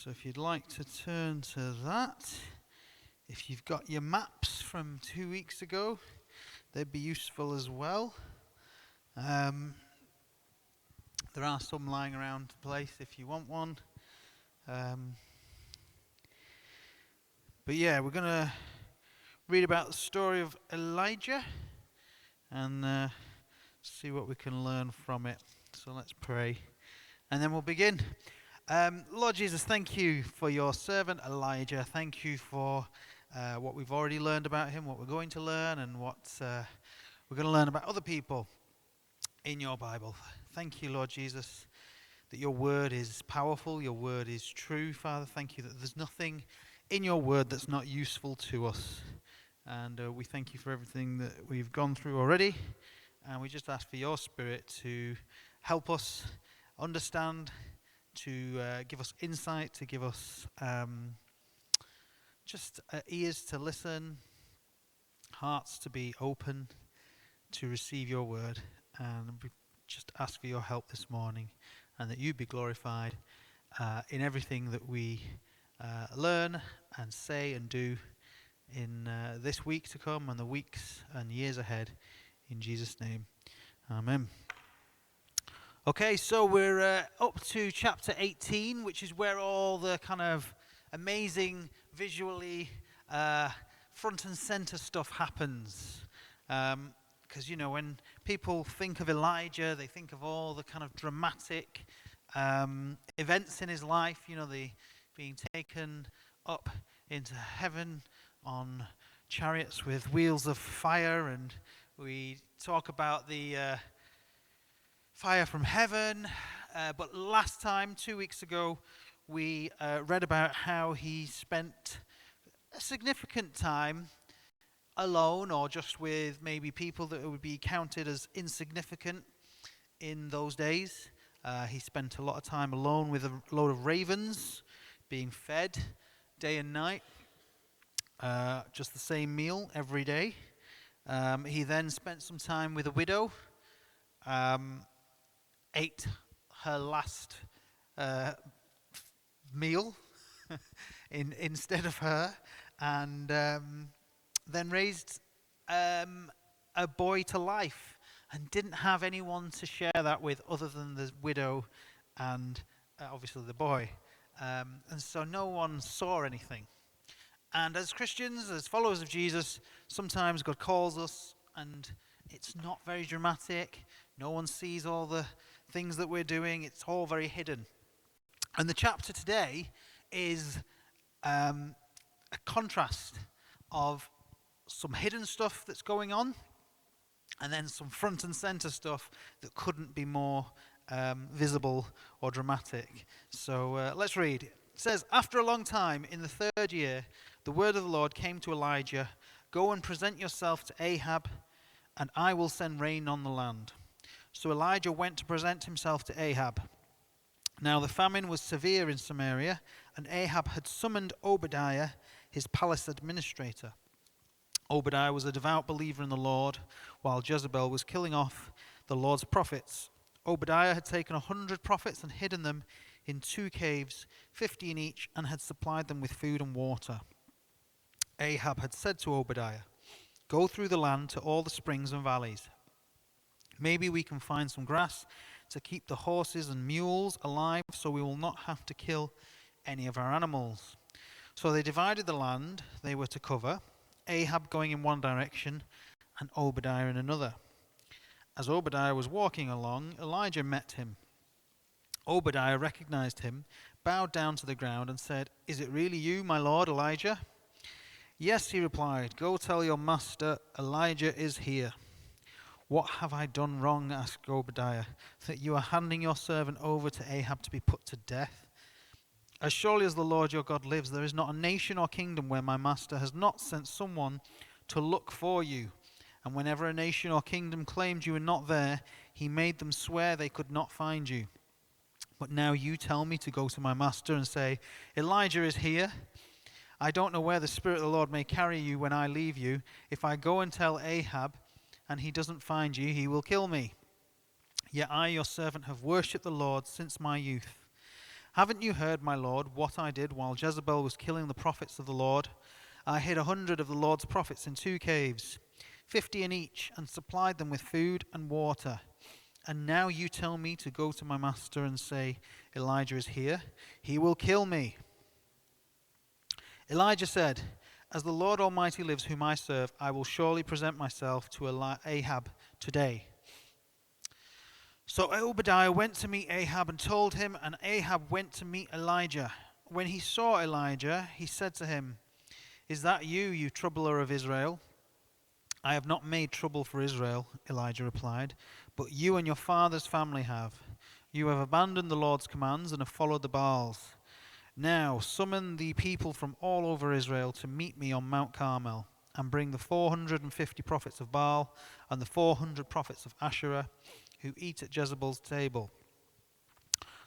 So if you'd like to turn to that, if you've got your maps from 2 weeks ago, they'd be useful as well. There are some lying around the place if you want one. But yeah, we're going to read about the story of Elijah and see what we can learn from it. So let's pray and then we'll begin. Lord Jesus, thank you for your servant Elijah. Thank you for what we've already learned about him, what we're going to learn, and what we're going to learn about other people in your Bible. Thank you, Lord Jesus, that your word is powerful, your word is true, Father. Thank you that there's nothing in your word that's not useful to us. And we thank you for everything that we've gone through already. And we just ask for your Spirit to help us understand, to give us insight, to give us just ears to listen, hearts to be open to receive your word. And we just ask for your help this morning, and that you be glorified in everything that we learn and say and do in this week to come and the weeks and years ahead. In Jesus' name, amen. Okay, so we're up to chapter 18, which is where all the kind of amazing, visually front and center stuff happens. Because, you know, when people think of Elijah, they think of all the kind of dramatic events in his life, you know, the being taken up into heaven on chariots with wheels of fire, and we talk about the fire from heaven. But last time, 2 weeks ago, we read about how he spent a significant time alone, or just with maybe people that would be counted as insignificant in those days. He spent a lot of time alone with a load of ravens, being fed day and night, just the same meal every day. He then spent some time with a widow, ate her last meal instead of her, and then raised a boy to life, and didn't have anyone to share that with other than the widow and obviously the boy. And so no one saw anything. And as Christians, as followers of Jesus, sometimes God calls us and it's not very dramatic. No one sees all the things that we're doing. It's all very hidden. And the chapter today is a contrast of some hidden stuff that's going on, and then some front and center stuff that couldn't be more visible or dramatic. So let's read. It says, "After a long time, in the 3rd year, the word of the Lord came to Elijah, 'Go and present yourself to Ahab, and I will send rain on the land.' So Elijah went to present himself to Ahab. Now the famine was severe in Samaria, and Ahab had summoned Obadiah, his palace administrator. Obadiah was a devout believer in the Lord, while Jezebel was killing off the Lord's prophets. Obadiah had taken 100 prophets and hidden them in 2 caves, 50 in each, and had supplied them with food and water. Ahab had said to Obadiah, 'Go through the land to all the springs and valleys. Maybe we can find some grass to keep the horses and mules alive, so we will not have to kill any of our animals.' So they divided the land they were to cover, Ahab going in one direction and Obadiah in another. As Obadiah was walking along, Elijah met him. Obadiah recognized him, bowed down to the ground, and said, 'Is it really you, my lord Elijah?' 'Yes,' he replied. 'Go tell your master, Elijah is here.' 'What have I done wrong?' asked Obadiah, 'that you are handing your servant over to Ahab to be put to death? As surely as the Lord your God lives, there is not a nation or kingdom where my master has not sent someone to look for you. And whenever a nation or kingdom claimed you were not there, he made them swear they could not find you. But now you tell me to go to my master and say, Elijah is here. I don't know where the Spirit of the Lord may carry you when I leave you. If I go and tell Ahab and he doesn't find you, he will kill me. Yet I, your servant, have worshipped the Lord since my youth. Haven't you heard, my lord, what I did while Jezebel was killing the prophets of the Lord? I hid 100 of the Lord's prophets in 2 caves, 50 in each, and supplied them with food and water. And now you tell me to go to my master and say, Elijah is here. He will kill me. Elijah said, as the Lord Almighty lives, whom I serve, I will surely present myself to Ahab today. So Obadiah went to meet Ahab and told him, and Ahab went to meet Elijah. When he saw Elijah, he said to him, Is that you, you troubler of Israel? I have not made trouble for Israel, Elijah replied, but you and your father's family have. You have abandoned the Lord's commands and have followed the Baals. Now summon the people from all over Israel to meet me on Mount Carmel, and bring the 450 prophets of Baal and the 400 prophets of Asherah who eat at Jezebel's table.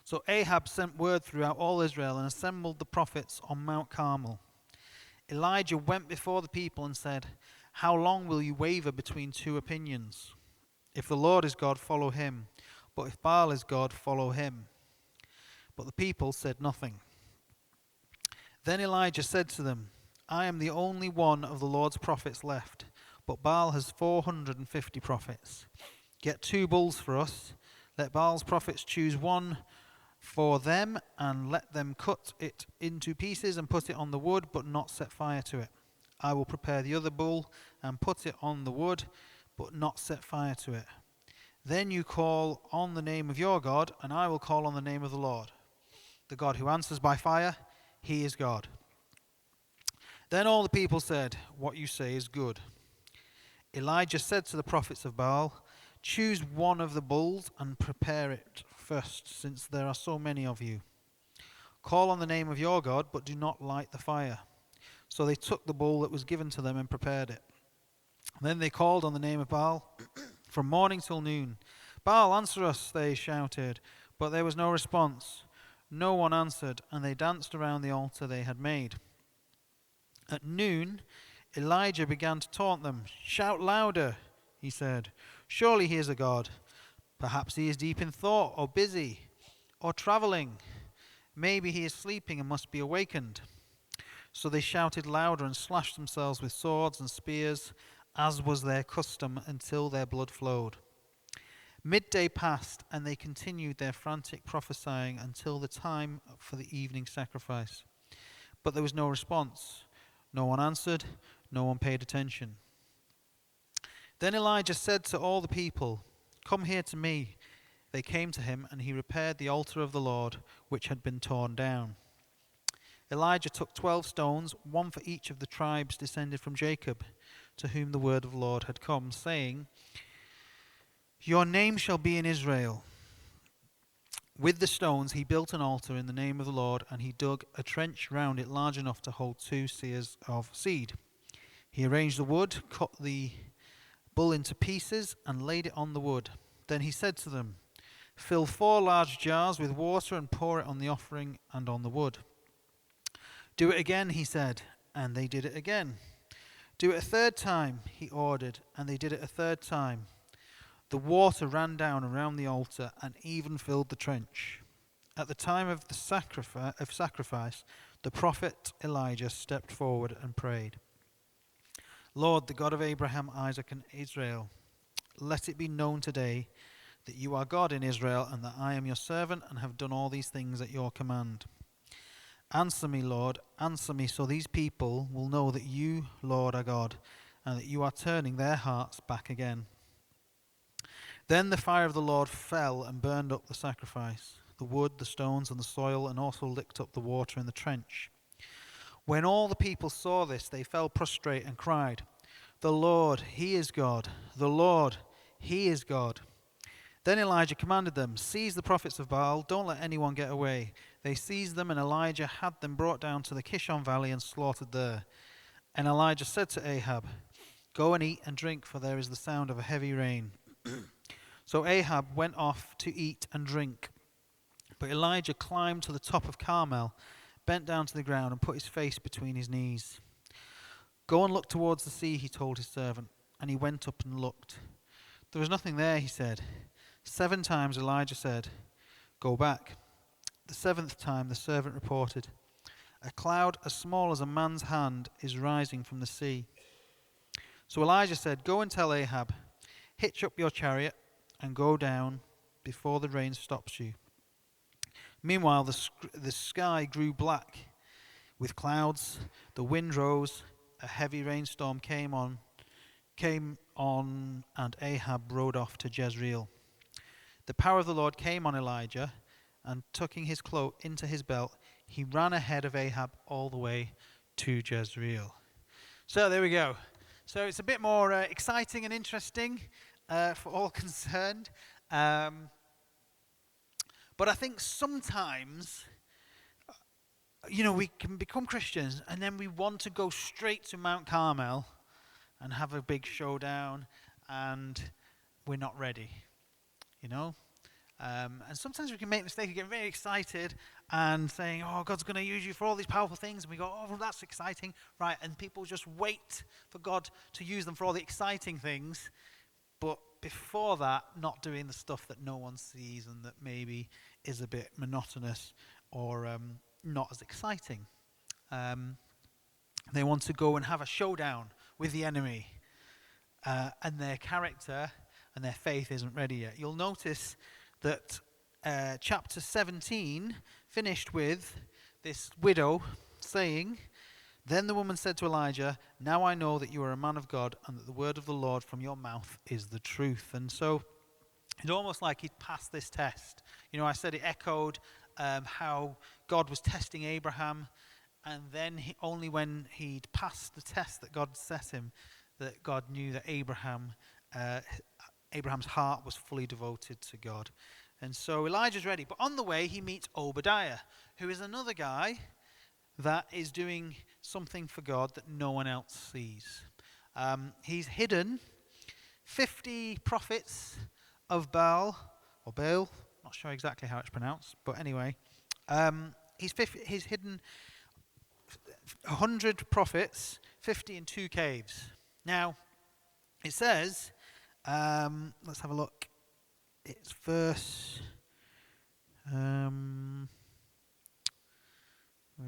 So Ahab sent word throughout all Israel and assembled the prophets on Mount Carmel. Elijah went before the people and said, How long will you waver between two opinions? If the Lord is God, follow him, but if Baal is God, follow him. But the people said nothing. Then Elijah said to them, I am the only one of the Lord's prophets left, but Baal has 450 prophets. Get 2 bulls for us. Let Baal's prophets choose one for them, and let them cut it into pieces and put it on the wood, but not set fire to it. I will prepare the other bull and put it on the wood, but not set fire to it. Then you call on the name of your God, and I will call on the name of the Lord. The God who answers by fire, he is God. Then all the people said, What you say is good. Elijah said to the prophets of Baal, Choose one of the bulls and prepare it first, since there are so many of you. Call on the name of your God, but do not light the fire. So they took the bull that was given to them and prepared it. Then they called on the name of Baal from morning till noon. Baal, answer us, they shouted, but there was no response. No one answered, and they danced around the altar they had made. At noon, Elijah began to taunt them. Shout louder, he said. Surely he is a god. Perhaps he is deep in thought, or busy, or traveling. Maybe he is sleeping and must be awakened. So they shouted louder and slashed themselves with swords and spears, as was their custom, until their blood flowed. Midday passed, and they continued their frantic prophesying until the time for the evening sacrifice. But there was no response. No one answered. No one paid attention. Then Elijah said to all the people, Come here to me. They came to him, and he repaired the altar of the Lord, which had been torn down. Elijah took 12 stones, one for each of the tribes descended from Jacob, to whom the word of the Lord had come, saying, Your name shall be in Israel. With the stones he built an altar in the name of the Lord, and he dug a trench round it large enough to hold 2 seahs of seed. He arranged the wood, cut the bull into pieces, and laid it on the wood. Then he said to them, Fill 4 large jars with water and pour it on the offering and on the wood. Do it again, he said, and they did it again. Do it a 3rd time, he ordered, and they did it a 3rd time. The water ran down around the altar and even filled the trench. At the time of the sacrifice, the prophet Elijah stepped forward and prayed. Lord, the God of Abraham, Isaac, and Israel, let it be known today that you are God in Israel, and that I am your servant and have done all these things at your command. Answer me, Lord, answer me, so these people will know that you, Lord, are God, and that you are turning their hearts back again. Then the fire of the Lord fell and burned up the sacrifice, the wood, the stones, and the soil, and also licked up the water in the trench. When all the people saw this, they fell prostrate and cried, The Lord, he is God. The Lord, he is God. Then Elijah commanded them, Seize the prophets of Baal, don't let anyone get away. They seized them, and Elijah had them brought down to the Kishon valley and slaughtered there. And Elijah said to Ahab, Go and eat and drink, for there is the sound of a heavy rain. So Ahab went off to eat and drink. But Elijah climbed to the top of Carmel, bent down to the ground, and put his face between his knees. Go and look towards the sea, he told his servant. And he went up and looked. There was nothing there, he said. 7 times Elijah said, Go back. The seventh time the servant reported, "A cloud as small as a man's hand is rising from the sea." So Elijah said, "Go and tell Ahab, hitch up your chariot and go down before the rain stops you." Meanwhile, the sky grew black with clouds, the wind rose, a heavy rainstorm came on, and Ahab rode off to Jezreel. The power of the Lord came on Elijah, and tucking his cloak into his belt, he ran ahead of Ahab all the way to Jezreel. So there we go. So it's a bit more exciting and interesting for all concerned. But I think sometimes, we can become Christians and then we want to go straight to Mount Carmel and have a big showdown, and we're not ready, And sometimes we can make the mistake of getting very excited and saying, "Oh, God's going to use you for all these powerful things." And we go, "Oh, well, that's exciting." Right, and people just wait for God to use them for all the exciting things. But before that, not doing the stuff that no one sees and that maybe is a bit monotonous or not as exciting. They want to go and have a showdown with the enemy. And their character and their faith isn't ready yet. You'll notice that chapter 17 finished with this widow saying, "Then the woman said to Elijah, 'Now I know that you are a man of God and that the word of the Lord from your mouth is the truth.'" And so it's almost like he'd passed this test. I said it echoed how God was testing Abraham, and then only when he'd passed the test that God set him, that God knew that Abraham's heart was fully devoted to God. And so Elijah's ready. But on the way, he meets Obadiah, who is another guy that is doing something for God that no one else sees. He's hidden 50 prophets of Baal, or Baal, not sure exactly how it's pronounced, but anyway. He's hidden 100 prophets, 50 in 2 caves. Now, it says, let's have a look. It's verse, where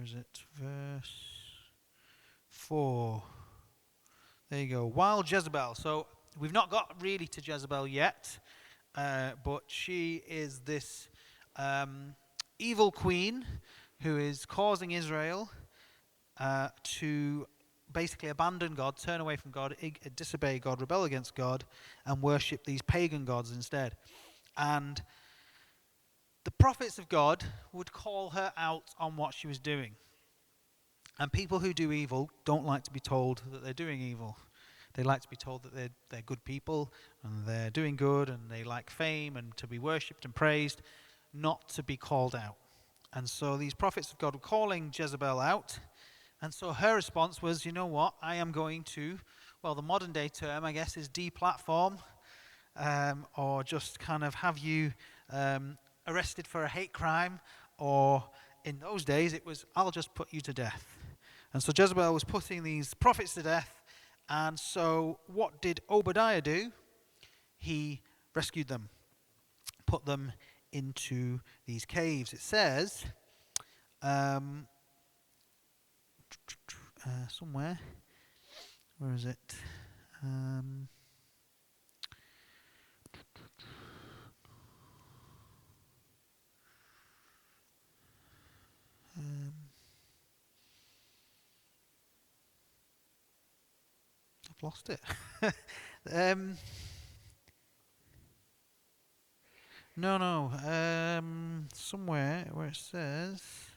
is it? Verse 4. There you go. While Jezebel. So we've not got really to Jezebel yet, but she is this evil queen who is causing Israel to basically abandon God, turn away from God, disobey God, rebel against God, and worship these pagan gods instead. And the prophets of God would call her out on what she was doing. And people who do evil don't like to be told that they're doing evil. They like to be told that they're good people and they're doing good and they like fame and to be worshipped and praised, not to be called out. And so these prophets of God were calling Jezebel out. And so her response was, "You know what, I am going to," well, the modern day term, I guess, is deplatform, or just kind of have you arrested for a hate crime, or in those days it was, "I'll just put you to death." And so Jezebel was putting these prophets to death. And so what did Obadiah do? He rescued them, put them into these caves. It says, somewhere, where is it? I've lost it. No. Somewhere where it says,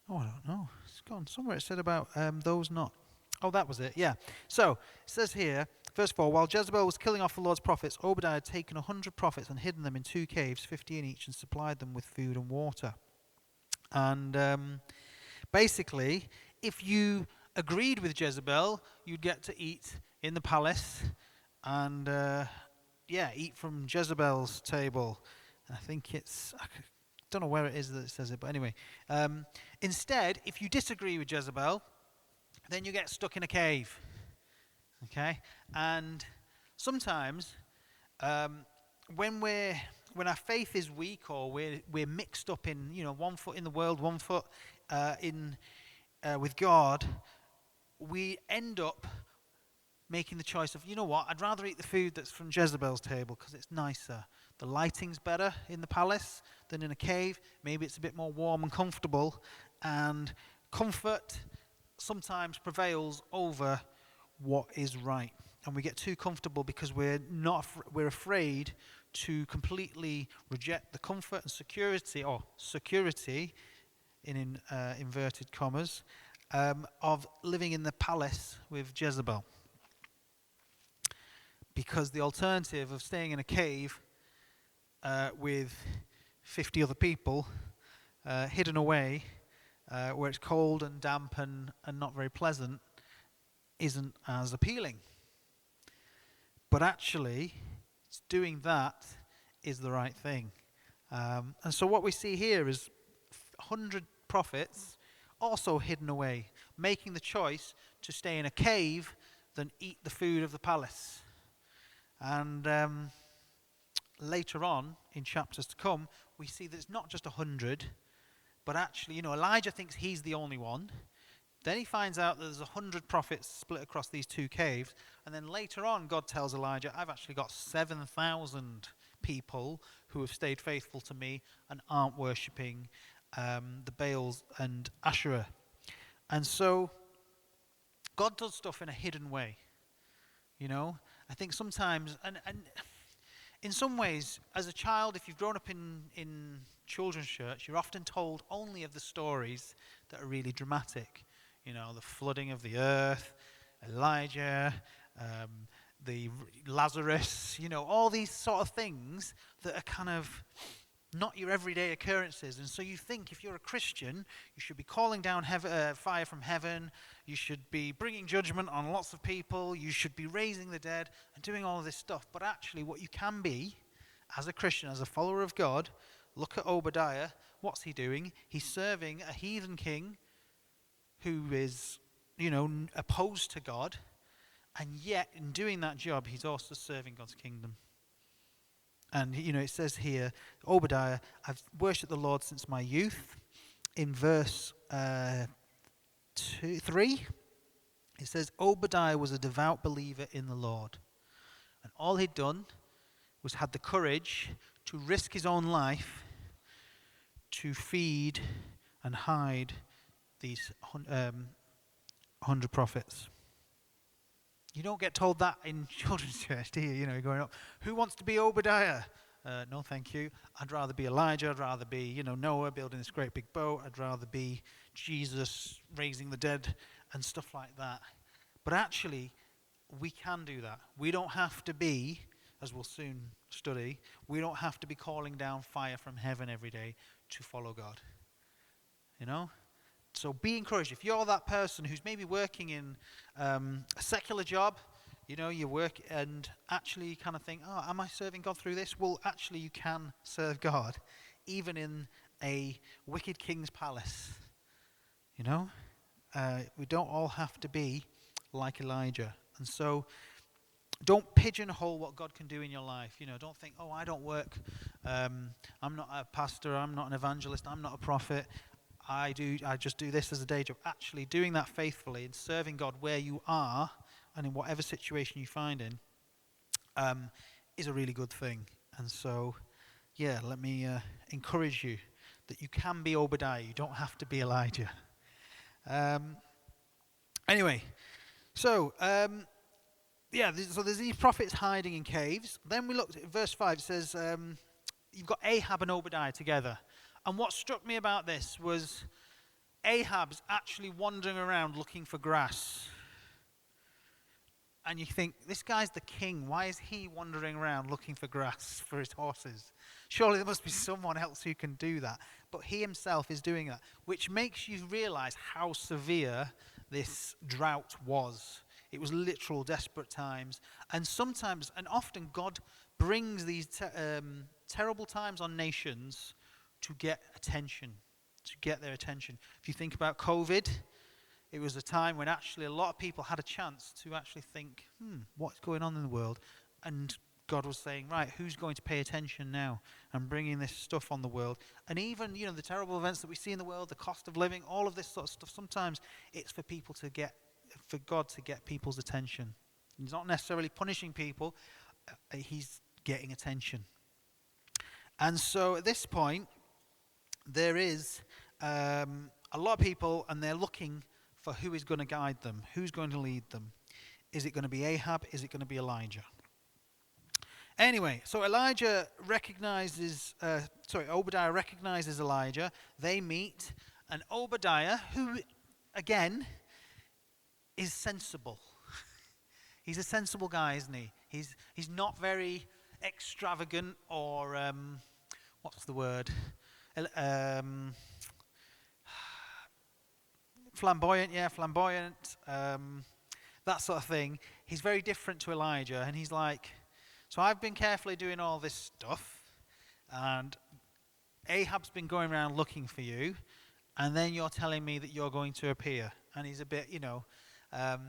oh, I don't know. It's gone somewhere. It said about those not. Oh, that was it. Yeah. So it says here, verse 4, while Jezebel was killing off the Lord's prophets, Obadiah had taken 100 prophets and hidden them in 2 caves, 50 in each, and supplied them with food and water. And basically, if you agreed with Jezebel, you'd get to eat in the palace and, eat from Jezebel's table. I think it's, I don't know where it is that it says it, but anyway. Instead, if you disagree with Jezebel, then you get stuck in a cave. Okay? And sometimes Um, when when our faith is weak, or we're mixed up in, 1 foot in the world, 1 foot in with God, we end up making the choice of, you know what, I'd rather eat the food that's from Jezebel's table because it's nicer. The lighting's better in the palace than in a cave. Maybe it's a bit more warm and comfortable, and comfort sometimes prevails over what is right. And we get too comfortable because we're afraid to completely reject the comfort and security in inverted commas of living in the palace with Jezebel. Because the alternative of staying in a cave with 50 other people hidden away where it's cold and damp and not very pleasant isn't as appealing. But actually, doing that is the right thing. And so what we see here is 100 prophets also hidden away, making the choice to stay in a cave than eat the food of the palace. And later on, in chapters to come, we see that it's not just 100, but actually, Elijah thinks he's the only one. Then he finds out that there's 100 prophets split across these two caves. And then later on, God tells Elijah, I've actually got 7,000 people who have stayed faithful to me and aren't worshipping the Baals and Asherah. And so, God does stuff in a hidden way. I think sometimes, and in some ways, as a child, if you've grown up in children's church, you're often told only of the stories that are really dramatic. The flooding of the earth, Elijah, the Lazarus, all these sort of things that are kind of not your everyday occurrences. And so you think if you're a Christian, you should be calling down fire from heaven, you should be bringing judgment on lots of people, you should be raising the dead and doing all of this stuff. But actually what you can be as a Christian, as a follower of God, look at Obadiah. What's he doing? He's serving a heathen king who is, opposed to God, and yet in doing that job, he's also serving God's kingdom. And, it says here, Obadiah, I've worshipped the Lord since my youth. In verse 3, it says, Obadiah was a devout believer in the Lord. And all he'd done was had the courage to risk his own life to feed and hide these 100 prophets. You don't get told that in children's church, do you? Growing up, who wants to be Obadiah? No, thank you. I'd rather be Elijah. I'd rather be, Noah building this great big boat. I'd rather be Jesus raising the dead and stuff like that. But actually, we can do that. We don't have to be, as we'll soon study, we don't have to be calling down fire from heaven every day to follow God. So be encouraged. If you're that person who's maybe working in a secular job, you work and actually you kind of think, oh, am I serving God through this? Well, actually you can serve God even in a wicked king's palace. We don't all have to be like Elijah. And so don't pigeonhole what God can do in your life. Don't think, oh, I don't work. I'm not a pastor. I'm not an evangelist. I'm not a prophet. I just do this as a day job. Actually doing that faithfully and serving God where you are and in whatever situation you find in is a really good thing. And so, let me encourage you that you can be Obadiah. You don't have to be Elijah. Anyway, so there's these prophets hiding in caves. Then we looked at verse 5. It says, you've got Ahab and Obadiah together. And what struck me about this was Ahab's actually wandering around looking for grass. And you think, this guy's the king. Why is he wandering around looking for grass for his horses? Surely there must be someone else who can do that. But he himself is doing that, which makes you realize how severe this drought was. It was literal, desperate times. And sometimes, and often, God brings these terrible times on nations to get their attention. If you think about COVID, it was a time when actually a lot of people had a chance to actually think, what's going on in the world? And God was saying, right, who's going to pay attention now and bringing this stuff on the world? And even, the terrible events that we see in the world, the cost of living, all of this sort of stuff, sometimes it's for God to get people's attention. He's not necessarily punishing people, he's getting attention. And so at this point, there is a lot of people, and they're looking for who is going to guide them, who's going to lead them. Is it going to be Ahab? Is it going to be Elijah? Anyway, so Obadiah recognizes Elijah. They meet, and Obadiah, who, again, is sensible. He's a sensible guy, isn't he? He's not very extravagant or, what's the word? Flamboyant, that sort of thing. He's very different to Elijah, and he's like, so I've been carefully doing all this stuff, and Ahab's been going around looking for you, and then you're telling me that you're going to appear. And he's a bit, and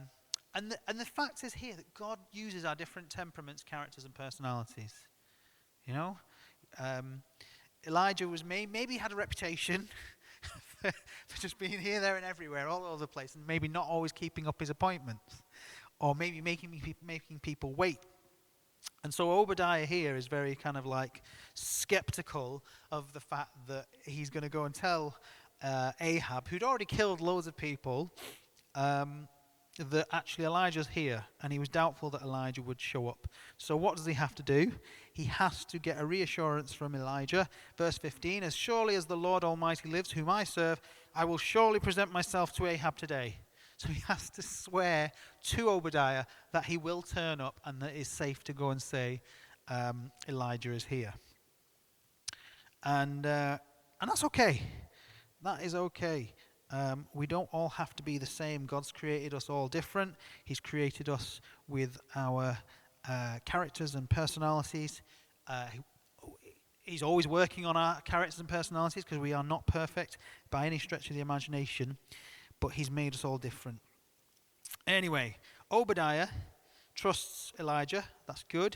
the fact is here that God uses our different temperaments, characters, and personalities. Elijah was maybe had a reputation for just being here, there, and everywhere, all over the place, and maybe not always keeping up his appointments, or maybe making people wait. And so Obadiah here is very kind of like skeptical of the fact that he's going to go and tell Ahab, who'd already killed loads of people, that actually Elijah's here, and he was doubtful that Elijah would show up. So what does he have to do? He has to get a reassurance from Elijah. Verse 15, as surely as the Lord Almighty lives, whom I serve, I will surely present myself to Ahab today. So he has to swear to Obadiah that he will turn up and that it's safe to go and say Elijah is here. And that's okay. That is okay. We don't all have to be the same. God's created us all different. He's created us with our characters and personalities. He's always working on our characters and personalities because we are not perfect by any stretch of the imagination. But he's made us all different. Anyway, Obadiah trusts Elijah. That's good.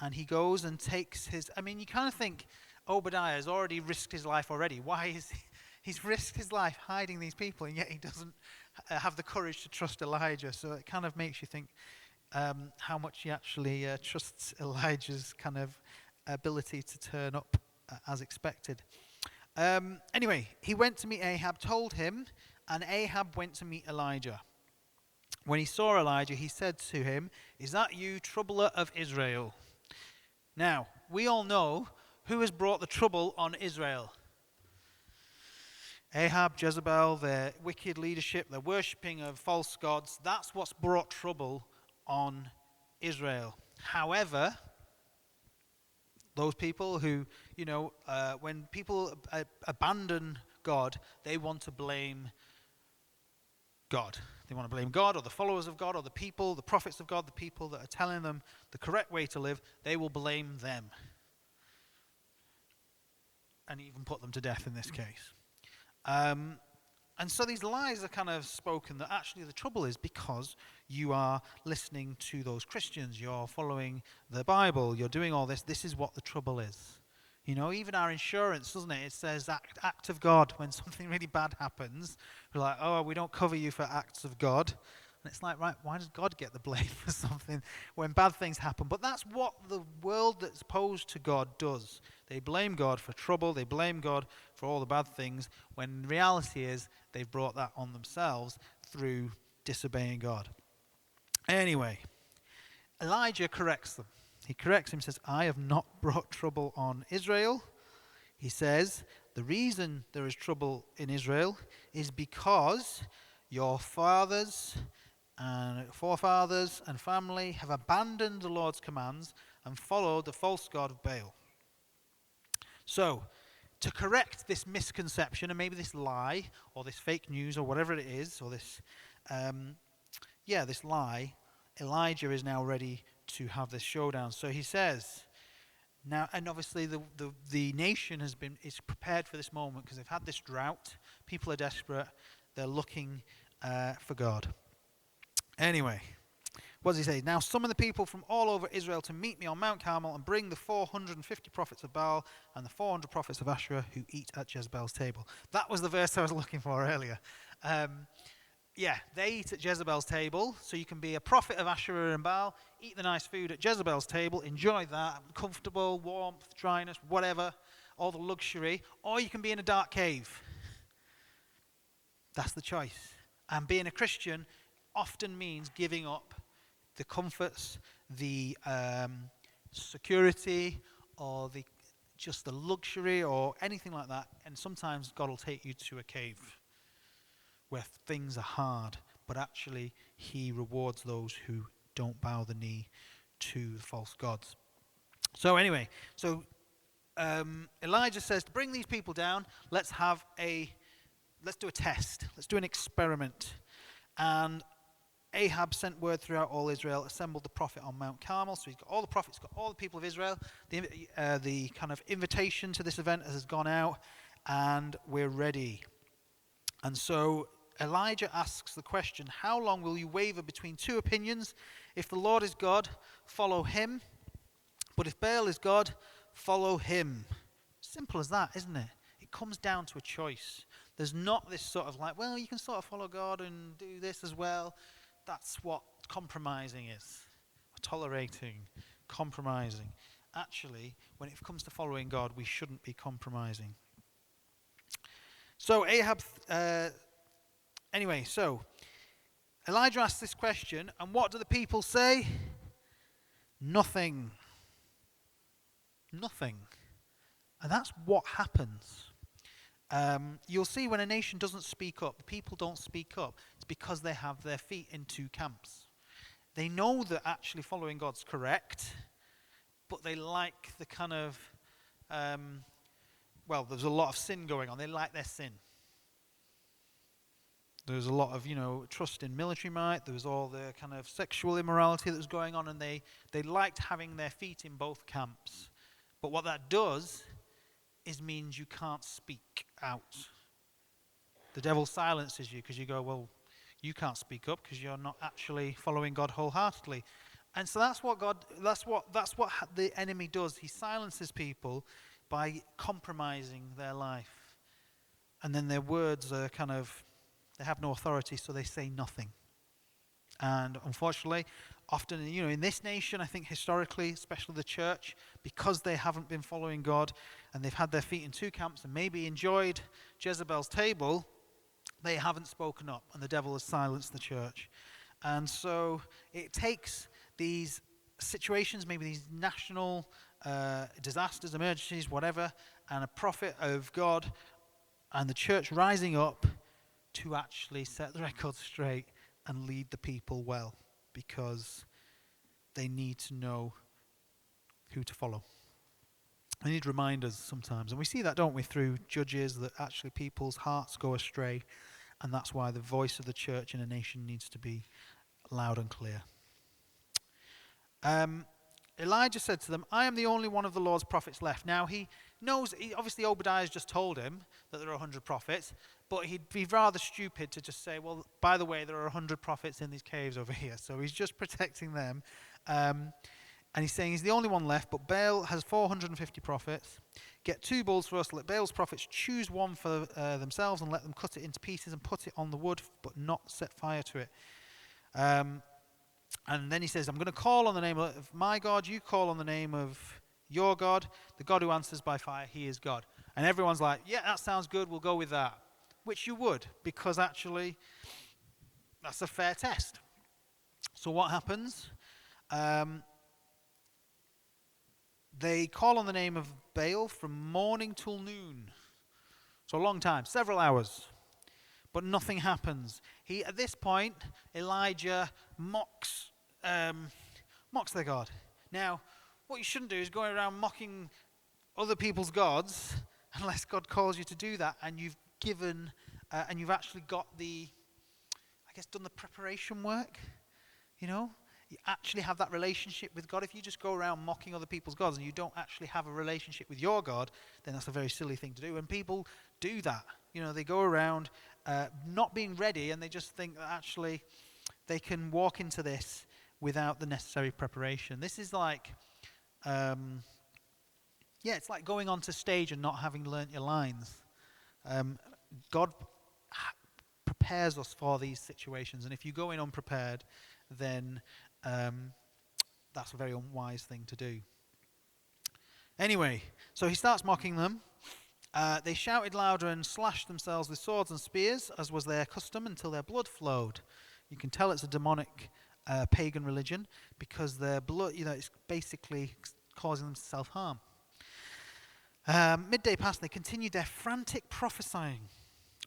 And he goes and takes his... you kind of think Obadiah has already risked his life already. Why is he... He's risked his life hiding these people, and yet he doesn't have the courage to trust Elijah. So it kind of makes you think how much he actually trusts Elijah's kind of ability to turn up as expected. Anyway, he went to meet Ahab, told him... And Ahab went to meet Elijah. When he saw Elijah, he said to him, is that you, troubler of Israel? Now, we all know who has brought the trouble on Israel. Ahab, Jezebel, their wicked leadership, their worshipping of false gods. That's what's brought trouble on Israel. However, those people who, when people abandon God, they want to blame God. They want to blame God or the followers of God or the people, the prophets of God, the people that are telling them the correct way to live. They will blame them and even put them to death in this case. And so these lies are kind of spoken that actually the trouble is because you are listening to those Christians, you're following the Bible, you're doing all this. This is what the trouble is. Even our insurance, doesn't it? It says act of God. When something really bad happens, we're like, oh, we don't cover you for acts of God. And it's like, right, why does God get the blame for something when bad things happen? But that's what the world that's opposed to God does. They blame God for trouble. They blame God for all the bad things, when the reality is they've brought that on themselves through disobeying God. Anyway, Elijah corrects them. He corrects him, says, I have not brought trouble on Israel. He says, the reason there is trouble in Israel is because your forefathers and family have abandoned the Lord's commands and followed the false god of Baal. So, to correct this misconception and maybe this lie or this fake news or whatever it is, or this, this lie, Elijah is now ready to have this showdown. So he says, now, and obviously the nation is prepared for this moment because they've had this drought. People are desperate. They're looking for God. Anyway, what does he say? Now summon the people from all over Israel to meet me on Mount Carmel and bring the 450 prophets of Baal and the 400 prophets of Asherah who eat at Jezebel's table. That was the verse I was looking for earlier. Yeah, they eat at Jezebel's table, so you can be a prophet of Asherah and Baal, eat the nice food at Jezebel's table, enjoy that, comfortable, warmth, dryness, whatever, all the luxury, or you can be in a dark cave. That's the choice. And being a Christian often means giving up the comforts, the security, or just the luxury, or anything like that. And sometimes God will take you to a cave where things are hard, but actually he rewards those who don't bow the knee to the false gods. So anyway, Elijah says to bring these people down. Let's do a test. Let's do an experiment. And Ahab sent word throughout all Israel, assembled the prophet on Mount Carmel. So he's got all the prophets, got all the people of Israel. The kind of invitation to this event has gone out, and we're ready. And so Elijah asks the question, how long will you waver between two opinions? If the Lord is God, follow him. But if Baal is God, follow him. Simple as that, isn't it? It comes down to a choice. There's not this sort of like, well, you can sort of follow God and do this as well. That's what compromising is. Tolerating, compromising. Actually, when it comes to following God, we shouldn't be compromising. So Ahab, so Elijah asks this question, and what do the people say? Nothing. Nothing. And that's what happens. You'll see when a nation doesn't speak up, the people don't speak up, it's because they have their feet in two camps. They know that actually following God's correct, but they like the kind of, there's a lot of sin going on. They like their sin. There's a lot of, trust in military might. There was all the kind of sexual immorality that was going on, and they liked having their feet in both camps. But what that does means you can't speak out. The devil silences you because you go, well, you can't speak up because you're not actually following God wholeheartedly. And so that's what the enemy does. He silences people by compromising their life. And then their words are they have no authority, so they say nothing. And unfortunately, often, in this nation, I think historically, especially the church, because they haven't been following God and they've had their feet in two camps and maybe enjoyed Jezebel's table, they haven't spoken up and the devil has silenced the church. And so it takes these situations, maybe these national disasters, emergencies, whatever, and a prophet of God and the church rising up to actually set the record straight and lead the people well, because they need to know who to follow. They need reminders sometimes. And we see that, don't we, through Judges, that actually people's hearts go astray. And that's why the voice of the church in a nation needs to be loud and clear. Elijah said to them, I am the only one of the Lord's prophets left. Now he knows, obviously Obadiah's just told him that there are 100 prophets, but he'd be rather stupid to just say, well, by the way, there are 100 prophets in these caves over here. So he's just protecting them. And he's saying he's the only one left, but Baal has 450 prophets. Get 2 bulls for us. Let Baal's prophets choose one for themselves and let them cut it into pieces and put it on the wood, but not set fire to it. And then he says, I'm going to call on the name of my God. You call on the name of your God. The God who answers by fire, he is God. And everyone's like, yeah, that sounds good. We'll go with that. Which you would, because actually that's a fair test. So what happens? They call on the name of Baal from morning till noon. So a long time, several hours. But nothing happens. At this point, Elijah mocks their God. Now, what you shouldn't do is go around mocking other people's gods unless God calls you to do that, and you've given, and you've actually got done the preparation work. You actually have that relationship with God. If you just go around mocking other people's gods and you don't actually have a relationship with your God, then that's a very silly thing to do. And people do that. They go around not being ready, and they just think that actually they can walk into this without the necessary preparation. This is like, it's like going onto stage and not having learnt your lines. God prepares us for these situations, and if you go in unprepared, then that's a very unwise thing to do. Anyway, so he starts mocking them. They shouted louder and slashed themselves with swords and spears, as was their custom, until their blood flowed. You can tell it's a demonic pagan religion because their blood, it's basically causing them to self-harm. Midday passed, they continued their frantic prophesying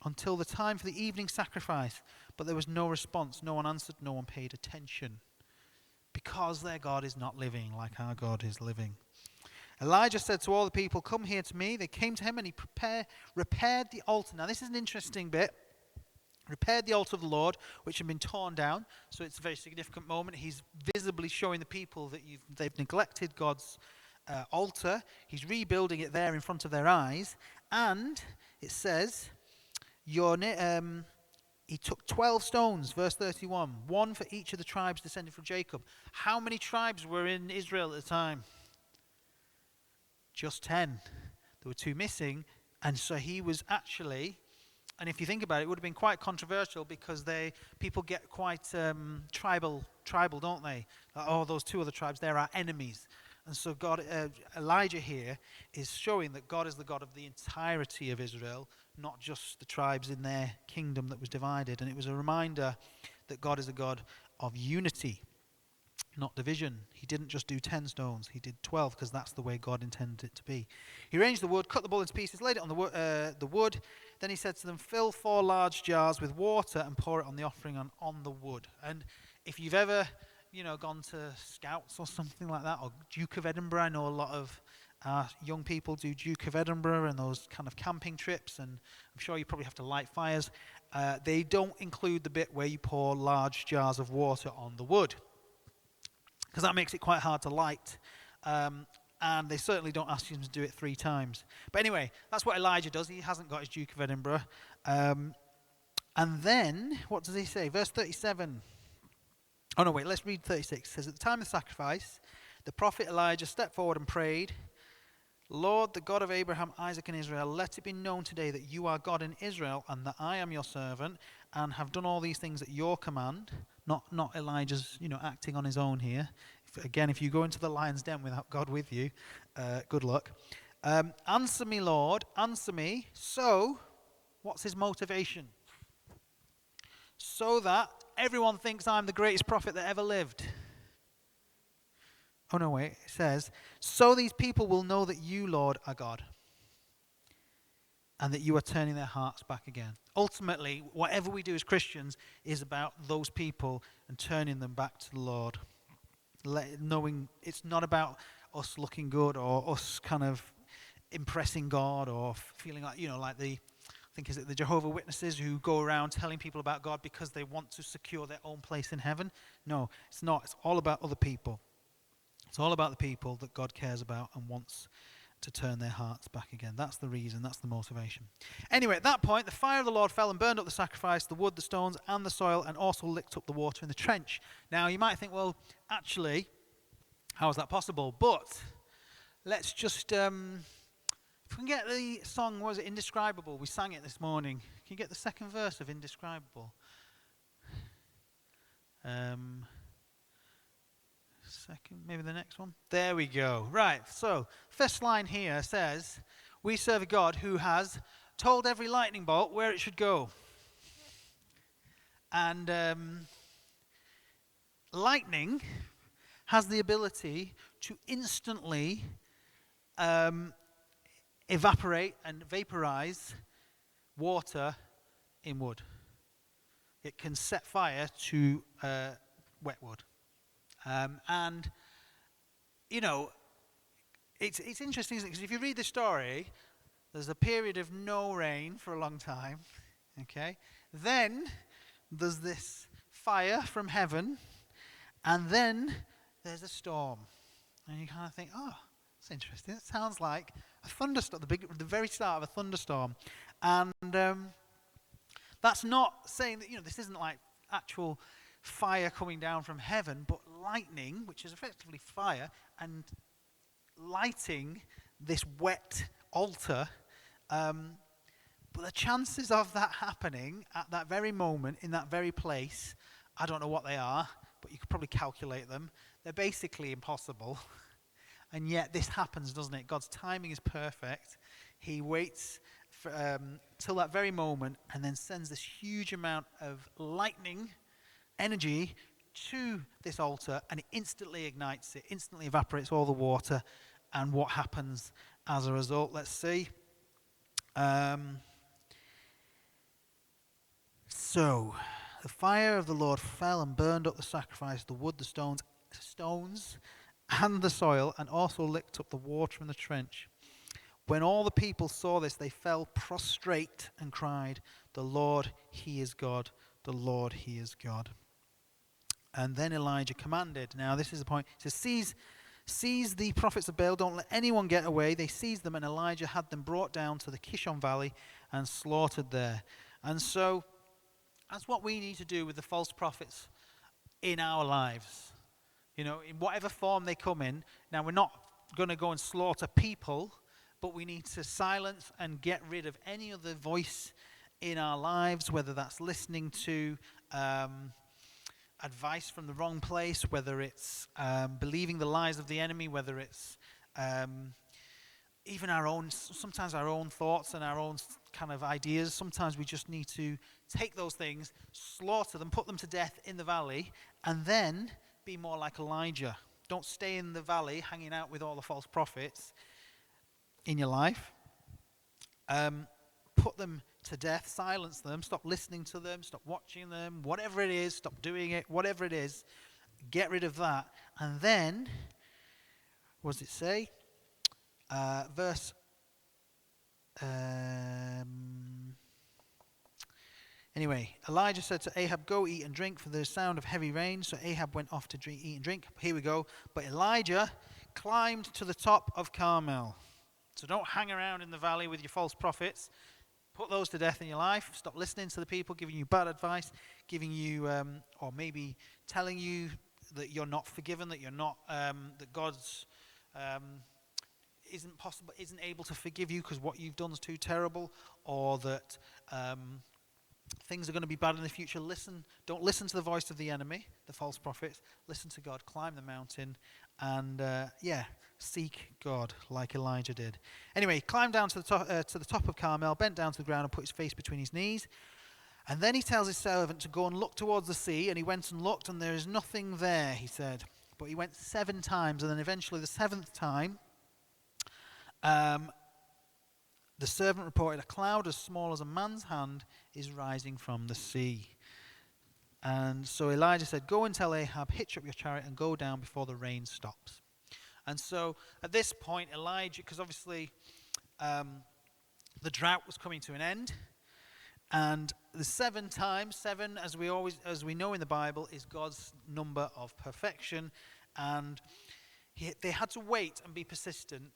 until the time for the evening sacrifice, but there was no response. No one answered, no one paid attention, because their God is not living like our God is living. Elijah said to all the people, "Come here to me." They came to him, and he repaired the altar. Now this is an interesting bit. Repaired the altar of the Lord, which had been torn down. So it's a very significant moment. He's visibly showing the people that they've neglected God's altar. He's rebuilding it there in front of their eyes. And it says, he took 12 stones, verse 31, one for each of the tribes descended from Jacob. How many tribes were in Israel at the time? Just 10. There were 2 missing. And so he was actually, and if you think about it, it would have been quite controversial because people get quite tribal, don't they? Like, those 2 other tribes, they're our enemies. And so Elijah here is showing that God is the God of the entirety of Israel, not just the tribes in their kingdom that was divided. And it was a reminder that God is a God of unity, not division. He didn't just do 10 stones, he did 12, because that's the way God intended it to be. He arranged the wood, cut the bull into pieces, laid it on the wood. Then he said to them, "Fill 4 large jars with water and pour it on the offering on the wood." And if you've ever gone to Scouts or something like that, or Duke of Edinburgh, I know a lot of young people do Duke of Edinburgh and those kind of camping trips, and I'm sure you probably have to light fires. They don't include the bit where you pour large jars of water on the wood, because that makes it quite hard to light. And they certainly don't ask him to do it 3 times. But anyway, that's what Elijah does. He hasn't got his Duke of Edinburgh. And then, what does he say? Verse 37. Oh no, wait, let's read 36. It says, "At the time of the sacrifice, the prophet Elijah stepped forward and prayed, 'Lord, the God of Abraham, Isaac, and Israel, let it be known today that you are God in Israel, and that I am your servant, and have done all these things at your command.'" Not Elijah's, acting on his own here. If you go into the lion's den without God with you, good luck. "Answer me, Lord, answer me." So, what's his motivation? So that everyone thinks I'm the greatest prophet that ever lived. Oh no, wait, it says, "So these people will know that you, Lord, are God, and that you are turning their hearts back again." Ultimately, whatever we do as Christians is about those people and turning them back to the Lord. Knowing it's not about us looking good or us kind of impressing God or feeling like, like the Jehovah's Witnesses who go around telling people about God because they want to secure their own place in heaven. No, it's not. It's all about other people. It's all about the people that God cares about and wants to turn their hearts back again. That's the reason, that's the motivation. Anyway, at that point, the fire of the Lord fell and burned up the sacrifice, the wood, the stones, and the soil, and also licked up the water in the trench. Now, you might think, well, actually, how is that possible? But let's just, if we can get the song, what was it, Indescribable? We sang it this morning. Can you get the second verse of Indescribable? Second, maybe the next one. There we go. Right, so first line here says, "We serve a God who has told every lightning bolt where it should go." And lightning has the ability to instantly evaporate and vaporize water in wood. It can set fire to wet wood. And, it's interesting, isn't it? Because if you read the story, there's a period of no rain for a long time, okay? Then there's this fire from heaven, and then there's a storm. And you kind of think, oh, that's interesting. It sounds like a thunderstorm, the very start of a thunderstorm. And that's not saying that, this isn't like actual fire coming down from heaven, but lightning, which is effectively fire, and lighting this wet altar. But the chances of that happening at that very moment, in that very place, I don't know what they are, but you could probably calculate them. They're basically impossible. And yet this happens, doesn't it? God's timing is perfect. He waits till that very moment and then sends this huge amount of lightning energy to this altar, and it instantly ignites it, instantly evaporates all the water. And what happens as a result? Let's see. So the fire of the Lord fell and burned up the sacrifice, the wood, the stones, and the soil, and also licked up the water in the trench. When all the people saw this, they fell prostrate and cried, "The Lord, He is God. The Lord, He is God." And then Elijah commanded. Now this is the point. He says, seize the prophets of Baal. Don't let anyone get away. They seized them, and Elijah had them brought down to the Kishon Valley and slaughtered there. And so that's what we need to do with the false prophets in our lives. You know, in whatever form they come in. Now, we're not going to go and slaughter people, but we need to silence and get rid of any other voice in our lives, whether that's listening to advice from the wrong place, whether it's believing the lies of the enemy, whether it's even sometimes our own thoughts and our own kind of ideas. Sometimes we just need to take those things, slaughter them, put them to death in the valley, and then be more like Elijah. Don't stay in the valley hanging out with all the false prophets in your life. Put them to death, silence them, stop listening to them, stop watching them, whatever it is, stop doing it, whatever it is, get rid of that. And then, what does it say? Anyway, Elijah said to Ahab, "Go eat and drink, for there is sound of heavy rain." So Ahab went off to eat and drink. Here we go. But Elijah climbed to the top of Carmel. So don't hang around in the valley with your false prophets. Put those to death in your life. Stop listening to the people giving you bad advice, giving you, or maybe telling you that you're not forgiven, that you're not, that God's isn't able to forgive you because what you've done is too terrible, or that things are going to be bad in the future. Don't listen to the voice of the enemy, the false prophets. Listen to God. Climb the mountain, and seek God like Elijah did. Anyway, he climbed down to the top of Carmel, bent down to the ground, and put his face between his knees. And then he tells his servant to go and look towards the sea, and he went and looked, and there is nothing there, he said. But he went 7 times, and then eventually the 7th time, the servant reported, "A cloud as small as a man's hand is rising from the sea." And so Elijah said, "Go and tell Ahab, hitch up your chariot and go down before the rain stops." And so at this point, Elijah, because obviously the drought was coming to an end, and the 7 times, 7, as we know in the Bible, is God's number of perfection, and they had to wait and be persistent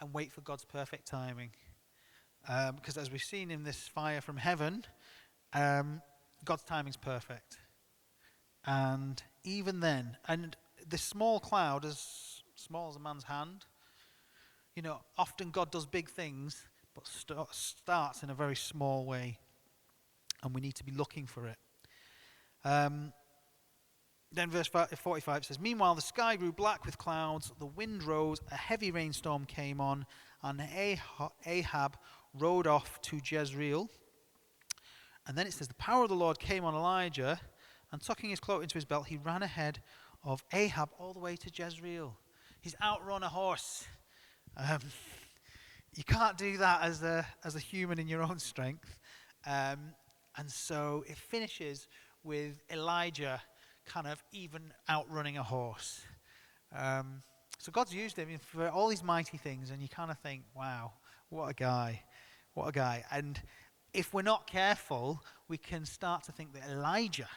and wait for God's perfect timing. Because as we've seen in this fire from heaven, God's timing's perfect. And even then, and this small cloud, as small as a man's hand, often God does big things, but starts in a very small way. And we need to be looking for it. Then verse 45 says, "Meanwhile the sky grew black with clouds, the wind rose, a heavy rainstorm came on, and Ahab rode off to Jezreel." And then it says, "The power of the Lord came on Elijah, and tucking his cloak into his belt, he ran ahead of Ahab all the way to Jezreel." He's outrun a horse. You can't do that as a human in your own strength. And so it finishes with Elijah kind of even outrunning a horse. So God's used him for all these mighty things, and you kind of think, wow, what a guy. What a guy. And if we're not careful, we can start to think that Elijah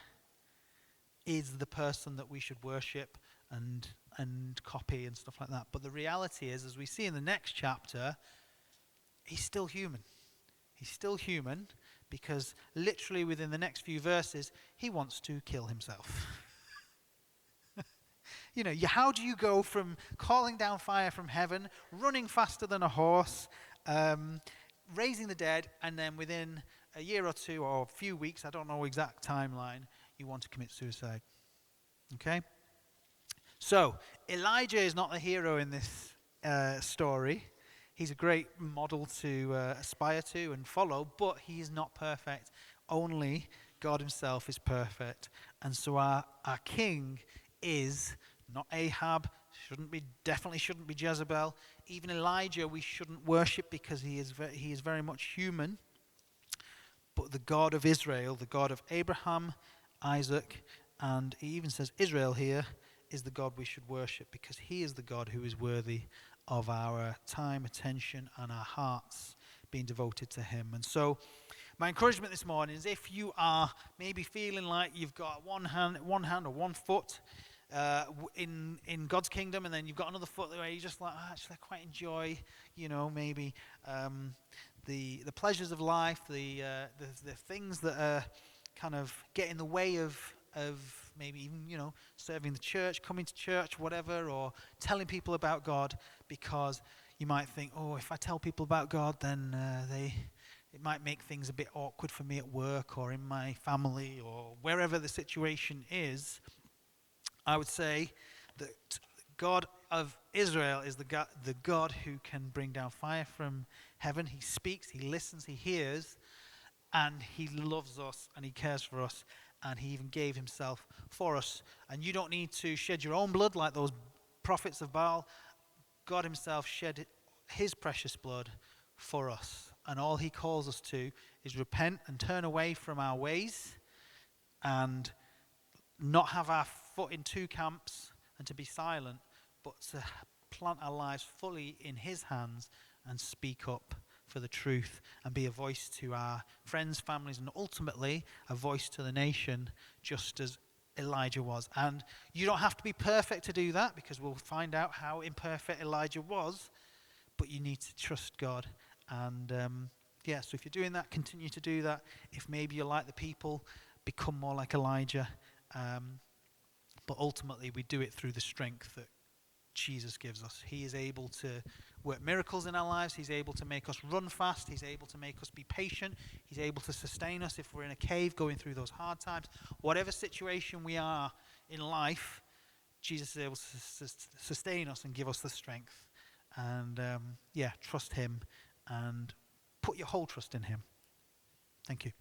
is the person that we should worship and copy and stuff like that. But the reality is, as we see in the next chapter, he's still human. He's still human because literally within the next few verses, he wants to kill himself. How do you go from calling down fire from heaven, running faster than a horse, um, raising the dead, and then within a year or two or a few weeks, I don't know exact timeline, you want to commit suicide? Okay? So, Elijah is not the hero in this story. He's a great model to aspire to and follow, but he is not perfect. Only God himself is perfect. And so our king is not Ahab, definitely shouldn't be Jezebel. Even Elijah we shouldn't worship because he is very much human. But the God of Israel, the God of Abraham, Isaac, and he even says Israel here, is the God we should worship because he is the God who is worthy of our time, attention, and our hearts being devoted to him. And so my encouragement this morning is if you are maybe feeling like you've got one hand or one foot in God's kingdom, and then you've got another foot where you're just like, actually, I quite enjoy, maybe the pleasures of life, the things that are kind of get in the way of maybe even serving the church, coming to church, whatever, or telling people about God, because you might think, oh, if I tell people about God, then it might make things a bit awkward for me at work or in my family or wherever the situation is. I would say that God of Israel is the God who can bring down fire from heaven. He speaks, he listens, he hears, and he loves us and he cares for us, and he even gave himself for us. And you don't need to shed your own blood like those prophets of Baal. God himself shed his precious blood for us. And all he calls us to is repent and turn away from our ways and not have our foot in two camps and to be silent, but to plant our lives fully in his hands and speak up for the truth and be a voice to our friends, families, and ultimately a voice to the nation, just as Elijah was. And you don't have to be perfect to do that, because we'll find out how imperfect Elijah was, but you need to trust God. And so if you're doing that, continue to do that. If maybe you're like the people, become more like Elijah. But ultimately, we do it through the strength that Jesus gives us. He is able to work miracles in our lives. He's able to make us run fast. He's able to make us be patient. He's able to sustain us if we're in a cave going through those hard times. Whatever situation we are in life, Jesus is able to sustain us and give us the strength. And trust him and put your whole trust in him. Thank you.